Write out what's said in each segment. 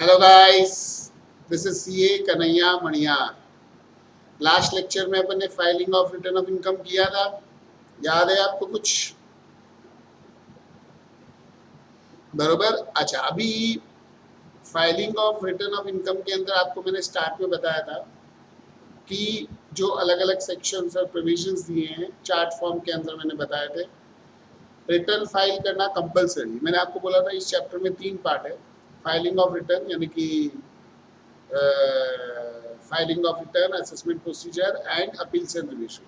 Hello guys, this is CA Kanhaiya मणिया। Last lecture में अपन ने filing of return of income किया था। याद है आपको कुछ? बरोबर। अच्छा, अभी filing of return of income के अंदर आपको मैंने स्टार्ट में बताया था कि जो अलग अलग सेक्शंस और प्रोविजंस दिए हैं चार्ट फॉर्म के अंदर, मैंने बताए थे रिटर्न फाइल करना कंपलसरी। मैंने आपको बोला था इस चैप्टर में 3 पार्ट है। फाइलिंग ऑफ रिटर्न यानी कि filing of return, assessment procedure and appeals and revision.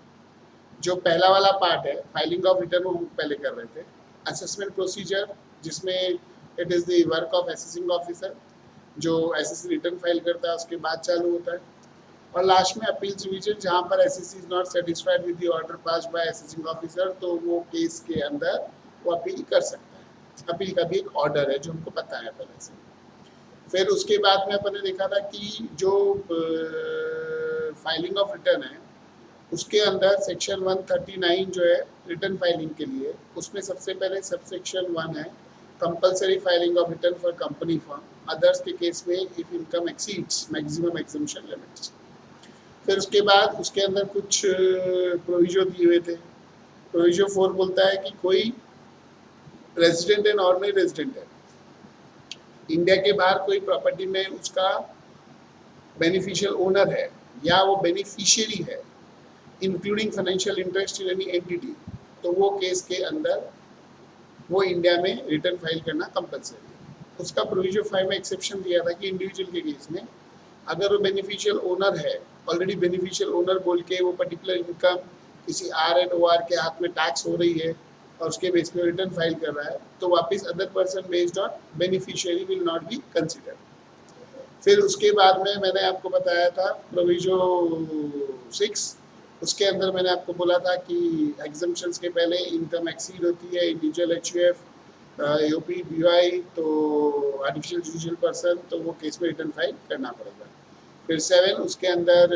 जो पहला वाला पार्ट है फाइलिंग ऑफ रिटर्न, वो हम पहले कर रहे थे। असेसमेंट प्रोसीजर, जिसमें it is the work of assessing officer, जो एसएससी रिटर्न फाइल करता है उसके बाद चालू होता है। और लास्ट में अपील्स रिविजन, जहाँ पर SSC is not satisfied with the order passed by assessing officer, तो वो केस के अंदर वो अपील कर सकता है। अपील का भी एक ऑर्डर है जो हमको पता है पहले से। फिर उसके बाद में अपन ने देखा था कि जो फाइलिंग ऑफ रिटर्न है उसके अंदर सेक्शन 139 जो है रिटर्न फाइलिंग के लिए, उसमें सबसे पहले सब सेक्शन 1 है compulsory filing of return for company firm others के केस में if income exceeds maximum exemption limits. फिर उसके बाद उसके अंदर कुछ प्रोविजो दिए हुए थे। प्रोविजो 4 बोलता है कि कोई रेजिडेंट एंड ऑर्डिनरी रेजिडेंट है, इंडिया के बाहर कोई प्रॉपर्टी में उसका बेनिफिशियल ओनर है या वो बेनिफिशियरी है including financial interest in any entity, तो वो केस के अंदर वो इंडिया में रिटर्न फाइल करना कंपलसरी है। उसका प्रोविजन 5 में एक्सेप्शन दिया था कि इंडिविजुअल के केस में अगर वो बेनिफिशियल ओनर है, ऑलरेडी बेनिफिशियल ओनर बोल के वो पर्टिकुलर इनकम किसी आर एंड ओ आर के हाथ में टैक्स हो रही है और उसके बेस पे रिटर्न फाइल कर रहा है, तो वापस other person based on beneficiary will not be considered. फिर उसके बाद में मैंने आपको बताया था प्रोविजो 6, उसके अंदर मैंने आपको बोला था कि एग्जम्पशंस के पहले इनकम एक्सीड होती है इंडिविजुअल एचयूएफ यूपी बीवाई तो आर्टिफिशियल जुडिशियल पर्सन, तो वो केस में रिटर्न फाइल करना पड़ेगा। फिर 7 उसके अंदर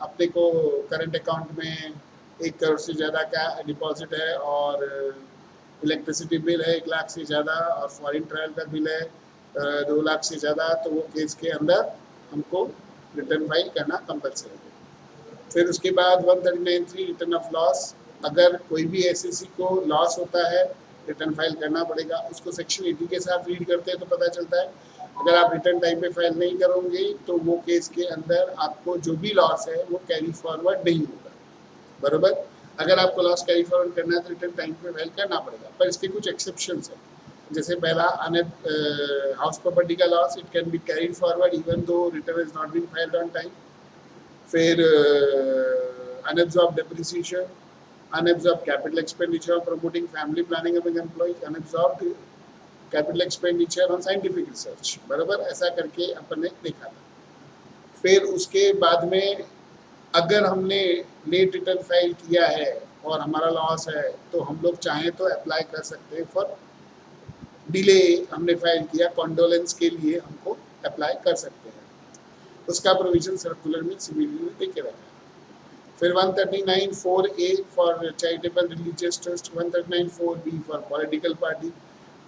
अपने को करंट अकाउंट में 1 करोड़ से ज़्यादा का डिपॉजिट है और इलेक्ट्रिसिटी बिल है 1 लाख से ज़्यादा और फॉरेन ट्रायल का बिल है 2 लाख से ज़्यादा, तो वो केस के अंदर हमको रिटर्न फाइल करना कंपलसरी है। फिर उसके बाद 139(3) रिटर्न ऑफ लॉस, अगर कोई भी एसएससी को लॉस होता है रिटर्न फाइल करना पड़ेगा। उसको सेक्शन 80 के साथ रीड करते हैं तो पता चलता है अगर आप रिटर्न टाइम पे फाइल नहीं करोगे तो वो केस के अंदर आपको जो भी लॉस है वो कैरी फॉरवर्ड नहीं होगा। बराबर। अगर आपको लॉस कैरी फॉरवर्ड करना है तो रिटर्न टाइम पे फाइल करना पड़ेगा, पर इसके कुछ एक्सेप्शंस हैं। जैसे पहला हाउस प्रॉपर्टी का loss, it can be carried forward even though return is not been filed on time. फिर unabsorbed depreciation, unabsorbed capital expenditure on promoting family planning among employees, unabsorbed capital expenditure on scientific research. बराबर, ऐसा करके अपन ने देखा था। फिर उसके बाद में अगर हमने लेट रिटर्न फाइल किया है और हमारा लॉस है तो हम लोग चाहें तो अप्लाई कर सकते हैं फॉर डिले। हमने फाइल किया कॉन्डोलेंस के लिए हमको अप्लाई कर सकते हैं, उसका प्रोविजन सर्कुलर में सिमिलरली देके रखा है। फिर 139(4)(a for charitable religious trust, 139(4)(b for political party,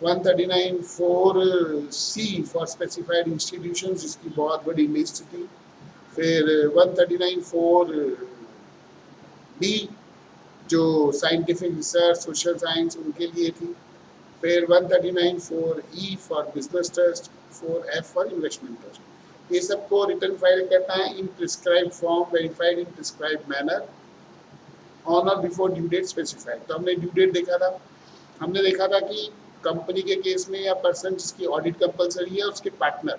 139(4)(c for specified institution जिसकी बहुत बड़ी लिस्ट थी। फिर 139(4)(b जो साइंटिफिक रिसर्च सोशल साइंस उनके लिए थी। फिर 139(4)(e for business trust, 4(f) for investment trust. ये सबको रिटर्न फाइल करना है in prescribe form, verified in prescribe manner, on और बिफोर ड्यू डेट स्पेसिफाइड। तो हमने ड्यू डेट देखा था। हमने देखा था कि कंपनी के केस में या पर्सन जिसकी ऑडिट कंपलसरी है उसके पार्टनर,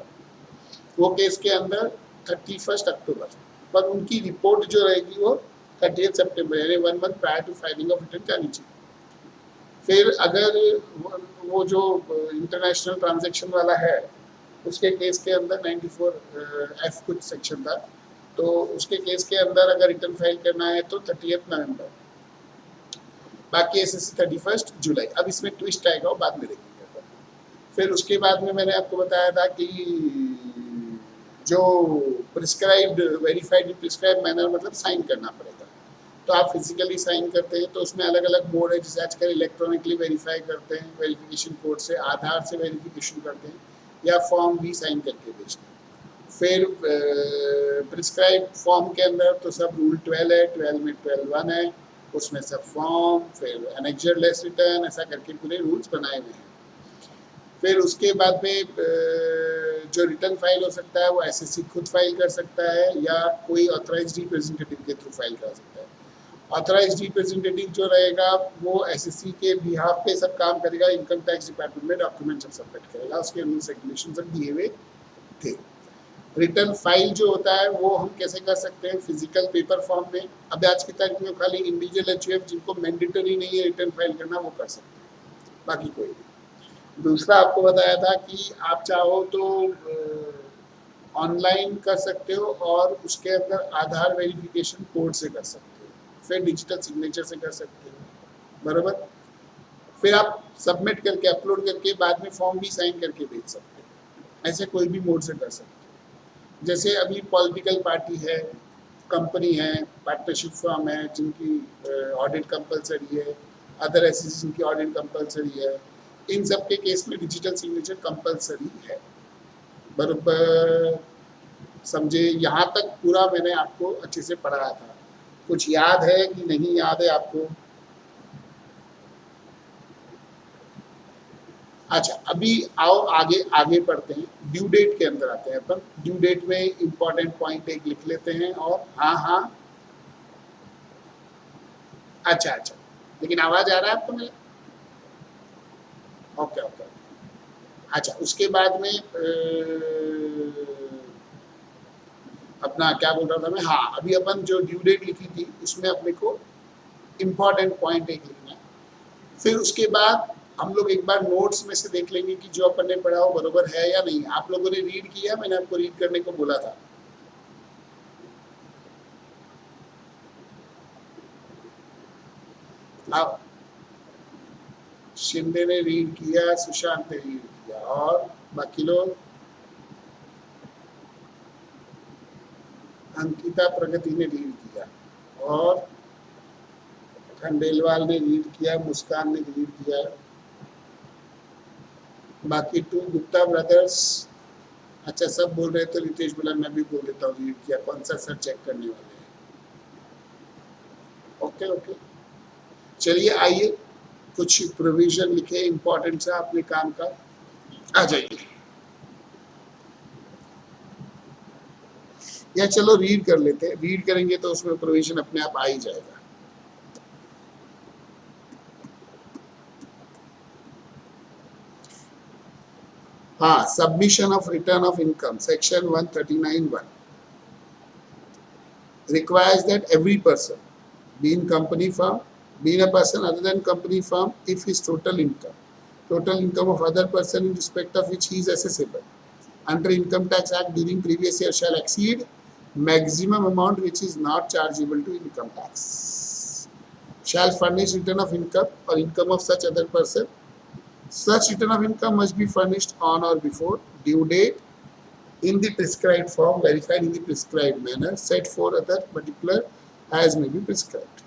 वो केस के अंदर 31 अक्टूबर, पर उनकी रिपोर्ट जो रहेगी वो 30 सितंबर यानी 1 month prior to filing of return जानी चाहिए। फिर अगर वो जो इंटरनेशनल ट्रांजैक्शन वाला है उसके केस के अंदर 94(f) कुछ सेक्शन था, तो उसके केस के अंदर अगर रिटर्न फाइल करना है तो 30 नवंबर, बाकी एसएससी 31 जुलाई। अब इसमें ट्विस्ट आएगा वो बाद में देखेंगे। फिर उसके बाद में मैंने आपको बताया था कि जो प्रिस्क्राइब्ड वेरीफाइड प्रिस्क्राइब मैनर मतलब साइन करना पड़ेगा। तो आप फिजिकली साइन करते हैं तो उसमें अलग अलग मोड है, जैसे आजकल इलेक्ट्रॉनिकली वेरीफाई करते हैं वेरिफिकेशन कोड से, आधार से वेरिफिकेशन करते हैं, या फॉर्म भी साइन करके भेजना है। फिर प्रिस्क्राइब फॉर्म के अंदर तो सब रूल 12 है, 12 में 12(1) है, उसमें सब फॉर्म, फिर एनेक्जर लेस रिटर्न, ऐसा करके पूरे रूल्स बनाए हुए हैं। फिर उसके बाद में जो रिटर्न फाइल हो सकता है वो एसएससी खुद फाइल कर सकता है या कोई ऑथराइज्ड रिप्रेजेंटेटिव के थ्रू फाइल कर सकता है। ऑथराइज्ड रिप्रेजेंटेटिव जो रहेगा वो एसएससी के बिहाफ पे सब काम करेगा, इनकम टैक्स डिपार्टमेंट में डॉक्यूमेंट सब सबमिट करेगा, उसके रूल्स रेगुलेशन सब दिए हुए थे। रिटर्न फाइल जो होता है वो हम कैसे कर सकते हैं, फिजिकल पेपर फॉर्म में। अब आज की तारीख में खाली इंडिविजुअल एचयूएफ जिनको मैंडेटरी नहीं है रिटर्न फाइल करना वो कर सकते हैं, बाकी कोई नहीं। दूसरा आपको बताया था कि आप चाहो तो ऑनलाइन कर सकते हो और उसके अंदर आधार वेरिफिकेशन कोड से कर सकते हो, फिर डिजिटल सिग्नेचर से कर सकते हो, बराबर। फिर आप सबमिट करके अपलोड करके बाद में फॉर्म भी साइन करके भेज सकते हो, ऐसे कोई भी मोड से कर सकते हो। जैसे अभी पॉलिटिकल पार्टी है, कंपनी है, पार्टनरशिप फर्म है जिनकी ऑडिट कंपलसरी है, अदर एसएससी जिनकी ऑडिट कंपलसरी है, इन सब के केस में डिजिटल सिग्नेचर कंपलसरी है, बराबर। समझे? यहाँ तक पूरा मैंने आपको अच्छे से पढ़ाया था। कुछ याद है कि नहीं याद है आपको? अच्छा, अभी आओ आगे आगे पढ़ते हैं, ड्यू डेट के अंदर आते हैं अपन। ड्यू डेट में इंपॉर्टेंट पॉइंट एक लिख लेते हैं और हाँ हाँ अच्छा अच्छा, लेकिन आवाज आ रहा है आपको मेरा? Okay okay. अच्छा, उसके बाद में अपना क्या बोल रहा था मैं, हाँ अभी अपन जो ड्यू डेट लिखी थी उसमें अपने को इम्पॉर्टेंट पॉइंट एक लिखना है। फिर उसके बाद हम लोग एक बार नोट्स में से देख लेंगे कि जो अपन ने पढ़ा हो बरोबर है या नहीं। आप लोगों ने रीड किया? मैंने आपको रीड करने को बोला था। हाँ, शिंदे ने रीड किया, सुशांत ने रीड किया, और बाकी लोग? अंकिता प्रगति ने रीड किया, और खंडेलवाल ने रीड किया, मुस्कान ने रीड किया, बाकी 2 गुप्ता ब्रदर्स। अच्छा, सब बोल रहे तो रितेश बोला मैं भी बोल देता हूँ रीड किया, कौन सा सर चेक करने वाले हैं। ओके ओके, चलिए आइए कुछ प्रोविजन लिखे इंपॉर्टेंट सा अपने काम का, आ जाइए। या चलो रीड कर लेते हैं, रीड करेंगे तो उसमें प्रोविजन अपने आप आ ही जाएगा। हाँ, submission of return of income section 139(1) requires that every person, being company firm, being a person other than company firm, if his total income of other person in respect of which he is assessable under Income Tax Act during previous year shall exceed maximum amount which is not chargeable to income tax, shall furnish return of income or income of such other person. Such return of income must be furnished on or before due date in the prescribed form, verified in the prescribed manner, set for other particular as may be prescribed.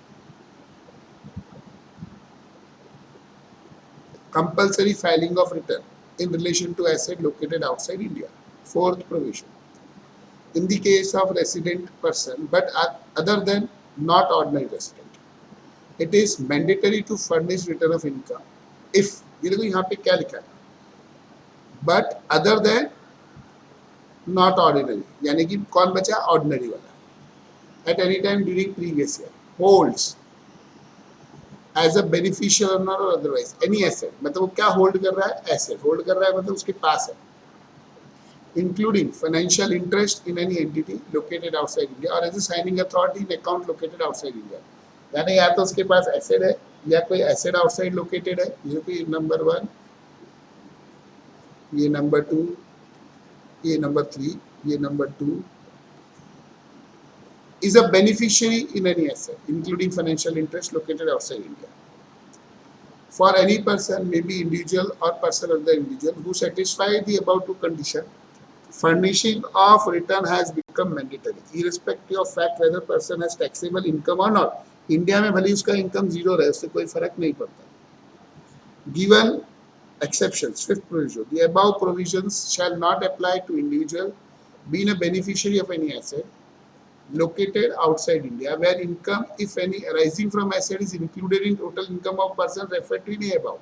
Compulsory filing of return in relation to asset located outside India. Fourth provision. In the case of resident person, but other than not ordinary resident, it is mandatory to furnish return of income. If, ये देखो यहाँ पे क्या लिखा है, but other than not ordinary, यानी कि कौन बचा? ऑर्डिनरी वाला। At any time during previous year holds as a beneficial owner or otherwise any asset, मतलब वो क्या होल्ड कर रहा है? एसेट होल्ड कर रहा है, मतलब उसके पास है, including financial interest in any entity located outside India or as a signing authority in account located outside India. यानी या तो उसके पास एसेट है या कोई एसेट आउटसाइड लोकेटेड है, ये कोई नंबर 1, ये नंबर 2, ये नंबर 3, ये number 2, is a beneficiary in any asset, including financial interest located outside India. For any person, may be individual or person of the individual, who satisfy the above two condition, furnishing of return has become mandatory, irrespective of fact whether person has taxable income or not. India में भले उसका income 0 रहे, उससे कोई फर्क नहीं पड़ता। Given Exceptions. Fifth provision. The above provisions shall not apply to individual being a beneficiary of any asset located outside India, where income, if any, arising from asset is included in total income of person referred to in above.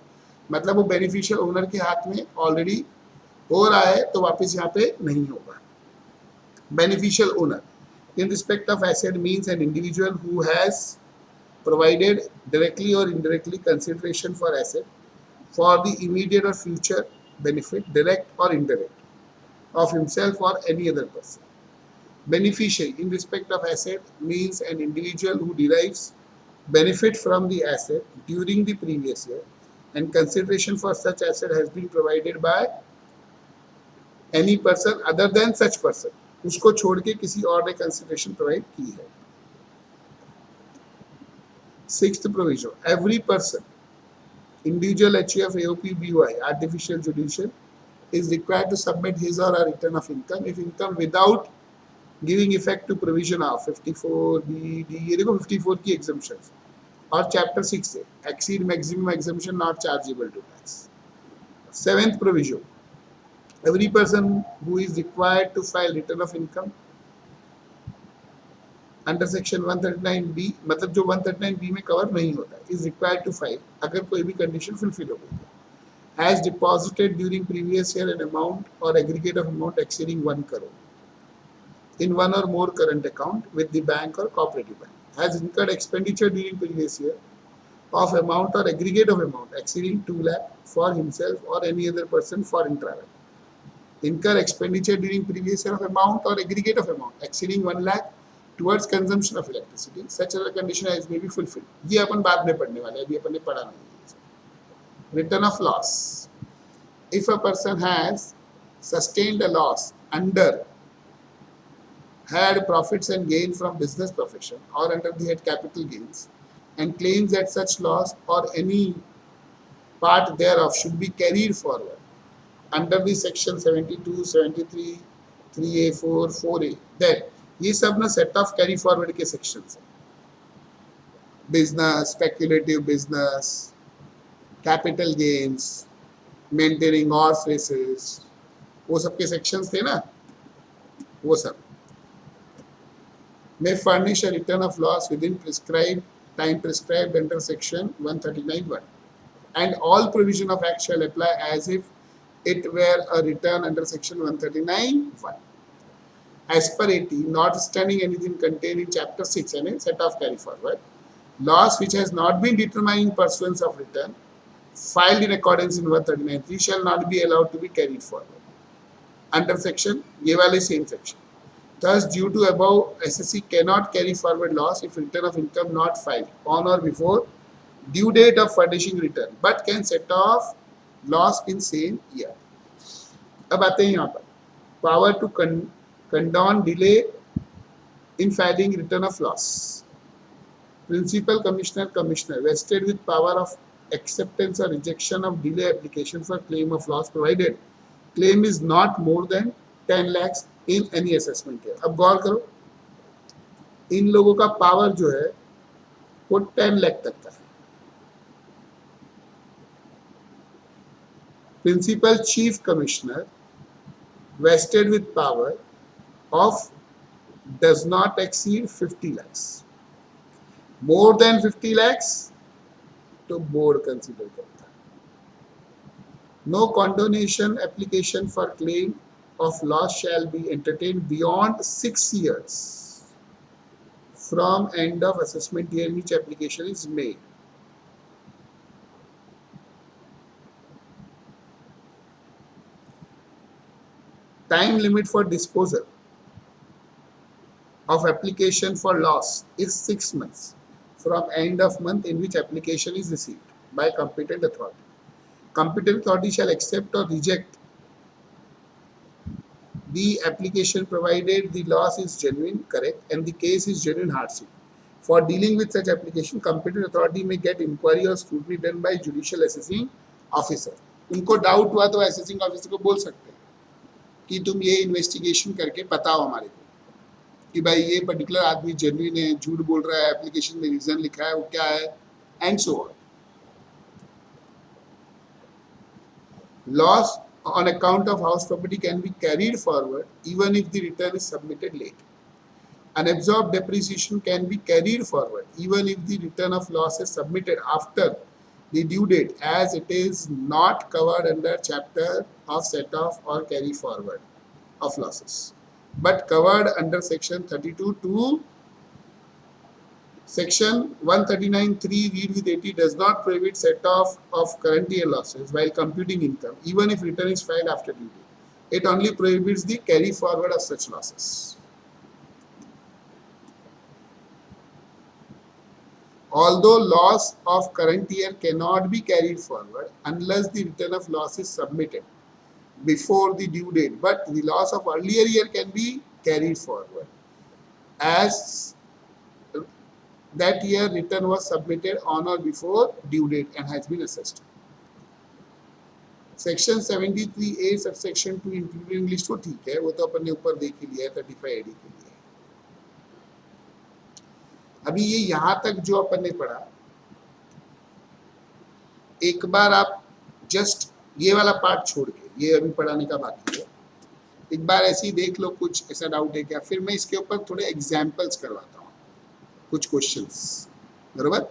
मतलब वो beneficial owner के हाथ में already हो रहा है तो वापस यहाँ पे नहीं होगा. Beneficial owner in respect of asset means an individual who has provided directly or indirectly consideration for asset for the immediate or future benefit, direct or indirect, of himself or any other person. Beneficiary in respect of asset means an individual who derives benefit from the asset during the previous year and consideration for such asset has been provided by any person other than such person. उसको छोड़ के किसी और ने consideration provide की है. Sixth provision. Every person, individual, HUF, AOP, BY, artificial judicial, is required to submit his or her return of income if income without giving effect to provision of 54 B, D, ये देखो 54 की exemptions और chapter 6 से exceed maximum exemption not chargeable to tax. Seventh provision. Every person who is required to file return of income under section 139B, मतलब जो 139B में cover नहीं होता, इज रिक्वायर्ड टू फाइल अगर कोई भी कंडीशन फुलफिल हो गई, has deposited during previous year an amount और aggregate of amount exceeding 1 crore in one or more current account with the bank or cooperative bank, has incurred expenditure during previous year of amount or aggregate of amount exceeding 2 lakh for himself or any other person foreign travel, incur expenditure during previous year of amount or aggregate of amount exceeding 1 lakh towards consumption of electricity, such as a condition as may be fulfilled. ये अपन बाद में पढ़ने वाले, अभी अपन ने पढ़ा नहीं. Return of loss. If a person has sustained a loss under had profits and gain from business profession or under the head capital gains and claims that such loss or any part thereof should be carried forward under the section 72, 73, 3A, 4, 4A, that ये सब ना set of carry forward के sections हैं. Business, speculative business, capital gains, maintaining horse races, वो सब के sections थे ना, वो सब may furnish a return of loss within prescribed time prescribed under section 139(1), and all provision of act shall apply as if it were a return under section 139(1). As per 80, notwithstanding anything contained in chapter 6 and a set of carry forward, loss which has not been determined in pursuance of return filed in accordance in 139(3) shall not be allowed to be carried forward under section ये वाले same section. Thus, due to above, SSC cannot carry forward loss if return of income not filed on or before due date of furnishing return, but can set off loss in same year. अब आते हैं यहाँ पर power to condone delay in filing return of loss. Principal Commissioner vested with power of acceptance or rejection of delay application for claim of loss provided claim is not more than 10 lakhs in any assessment year. अब गौर करो, इन लोगों का power जो है वो 10 लाख तक का है. Principal Chief Commissioner vested with power of does not exceed 50 lakhs. More than 50 lakhs तो board consider करता है. No condonation application for claim of loss shall be entertained beyond 6 years from end of assessment year which application is made. Time limit for disposal of application for loss is 6 months from end of month in which application is received by competent authority. Competent authority shall accept or reject the application provided the loss is genuine, correct, and the case is genuine hardship. For dealing with such application, competent authority may get inquiry or scrutiny done by judicial assessing officer. उनको doubt हुआ तो assessing officer को बोल सकते हैं कि तुम ये इन्वेस्टिगेशन करके बताओ हमारे को कि भाई ये पर्टिकुलर आदमी जेन्युइन है, झूठ बोल रहा है, एप्लीकेशन में रीजन लिखा है वो क्या है, and so on. Loss on account of house property can be carried forward even if the return is submitted late. Unabsorbed depreciation can be carried forward even if the return of loss is submitted after the due date, as it is not covered under chapter of set off or carry forward of losses, but covered under section 32 to section 139(3) read with 80 does not prohibit set off of current year losses while computing income even if return is filed after due date. It only prohibits the carry forward of such losses. Although loss of current year cannot be carried forward unless the return of loss is submitted before the due date, but the loss of earlier year can be carried forward as that year return was submitted on or before due date and has been assessed. Section 73A subsection 2 included English तो ठीक है, वो तो अपन ने ऊपर देख ही लिया है 35 AD के लिए। अभी ये यहां तक जो अपन ने पढ़ा, एक बार आप जस्ट ये वाला पार्ट छोड़ के, ये अभी पढ़ाने का बाकी है, एक बार ऐसे ही देख लो कुछ ऐसा डाउट है क्या, फिर मैं इसके ऊपर थोड़े एग्जाम्पल्स करवाता हूँ, कुछ क्वेश्चंस, बरोबर।